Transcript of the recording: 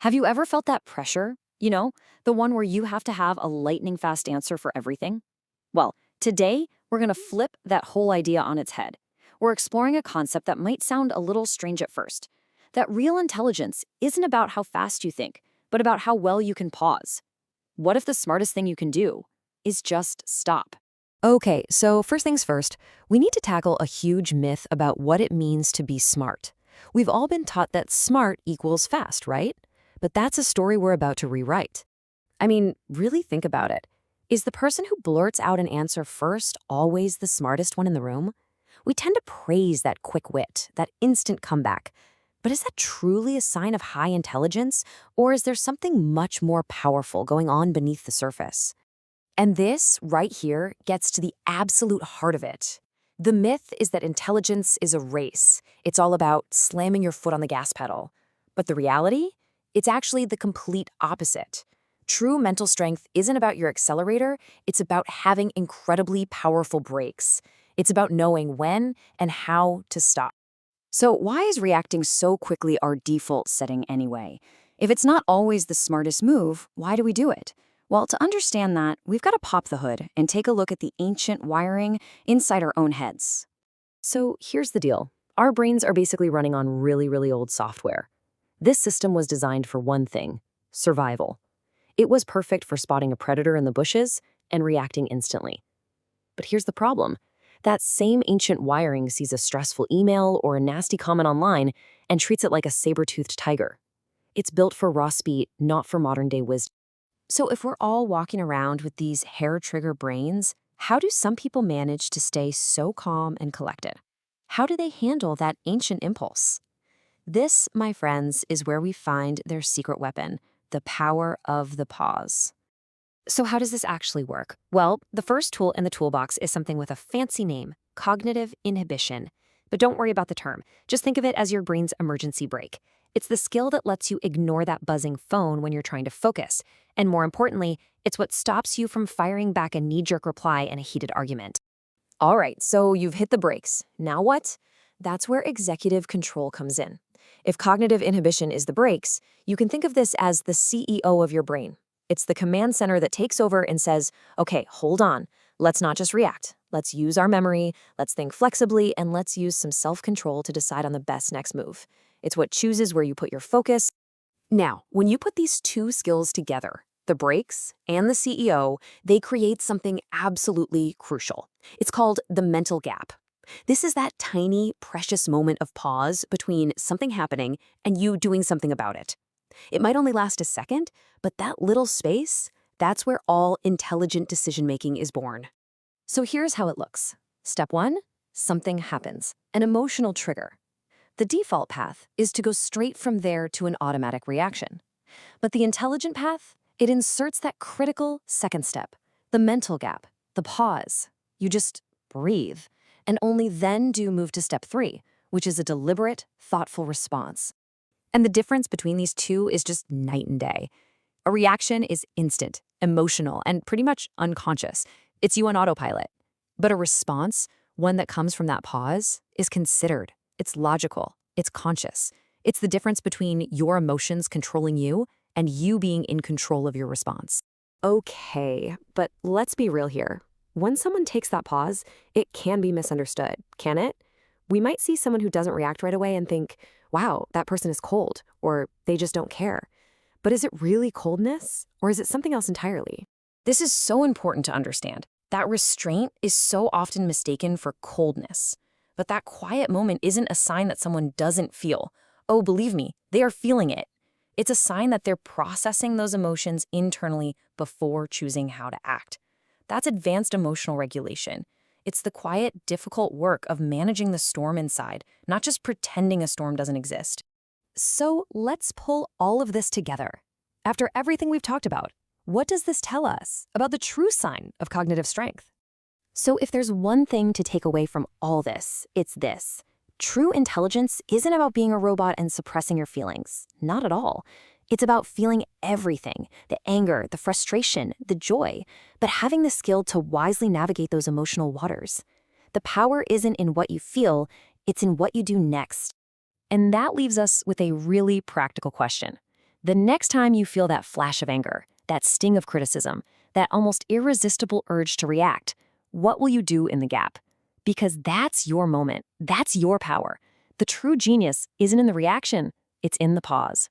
Have you ever felt that pressure? The one where you have to have a lightning fast answer for everything? Well, today we're going to flip that whole idea on its head. We're exploring a concept that might sound a little strange at first. That real intelligence isn't about how fast you think, but about how well you can pause. What if the smartest thing you can do is just stop? Okay, so first things first, we need to tackle a huge myth about what it means to be smart. We've all been taught that smart equals fast, right? But that's a story we're about to rewrite. I mean, really think about it. Is the person who blurts out an answer first always the smartest one in the room? We tend to praise that quick wit, that instant comeback. But is that truly a sign of high intelligence, or is there something much more powerful going on beneath the surface? And this, right here, gets to the absolute heart of it. The myth is that intelligence is a race. It's all about slamming your foot on the gas pedal. But the reality? It's actually the complete opposite. True mental strength isn't about your accelerator, it's about having incredibly powerful brakes. It's about knowing when and how to stop. So why is reacting so quickly our default setting anyway? If it's not always the smartest move, why do we do it? Well, to understand that, we've got to pop the hood and take a look at the ancient wiring inside our own heads. So here's the deal. Our brains are basically running on really, really old software. This system was designed for one thing: survival. It was perfect for spotting a predator in the bushes and reacting instantly. But here's the problem. That same ancient wiring sees a stressful email or a nasty comment online and treats it like a saber-toothed tiger. It's built for raw speed, not for modern-day wisdom. So if we're all walking around with these hair-trigger brains, how do some people manage to stay so calm and collected? How do they handle that ancient impulse? This, my friends, is where we find their secret weapon, the power of the pause. So how does this actually work? Well, the first tool in the toolbox is something with a fancy name: cognitive inhibition. But don't worry about the term. Just think of it as your brain's emergency brake. It's the skill that lets you ignore that buzzing phone when you're trying to focus. And more importantly, it's what stops you from firing back a knee-jerk reply in a heated argument. All right, so you've hit the brakes. Now what? That's where executive control comes in. If cognitive inhibition is the brakes, you can think of this as the CEO of your brain. It's the command center that takes over and says, okay, hold on. Let's not just react. Let's use our memory, let's think flexibly, and let's use some self-control to decide on the best next move. It's what chooses where you put your focus. Now, when you put these two skills together, the brakes and the CEO, they create something absolutely crucial. It's called the mental gap. This is that tiny, precious moment of pause between something happening and you doing something about it. It might only last a second, but that little space, that's where all intelligent decision-making is born. So here's how it looks. Step 1, something happens, an emotional trigger. The default path is to go straight from there to an automatic reaction. But the intelligent path, it inserts that critical second step, the mental gap, the pause. You just breathe, and only then do move to step 3, which is a deliberate, thoughtful response. And the difference between these two is just night and day. A reaction is instant, emotional, and pretty much unconscious. It's you on autopilot. But a response, one that comes from that pause, is considered. It's logical. It's conscious. It's the difference between your emotions controlling you and you being in control of your response. Okay, but let's be real here. When someone takes that pause, it can be misunderstood, can it? We might see someone who doesn't react right away and think, wow, that person is cold, or they just don't care. But is it really coldness, or is it something else entirely? This is so important to understand. That restraint is so often mistaken for coldness. But that quiet moment isn't a sign that someone doesn't feel. Oh, believe me, they are feeling it. It's a sign that they're processing those emotions internally before choosing how to act. That's advanced emotional regulation. It's the quiet, difficult work of managing the storm inside, not just pretending a storm doesn't exist. So let's pull all of this together. After everything we've talked about, what does this tell us about the true sign of cognitive strength? So if there's one thing to take away from all this, it's this. True intelligence isn't about being a robot and suppressing your feelings. Not at all. It's about feeling everything, the anger, the frustration, the joy, but having the skill to wisely navigate those emotional waters. The power isn't in what you feel, it's in what you do next. And that leaves us with a really practical question. The next time you feel that flash of anger, that sting of criticism, that almost irresistible urge to react, what will you do in the gap? Because that's your moment. That's your power. The true genius isn't in the reaction, it's in the pause.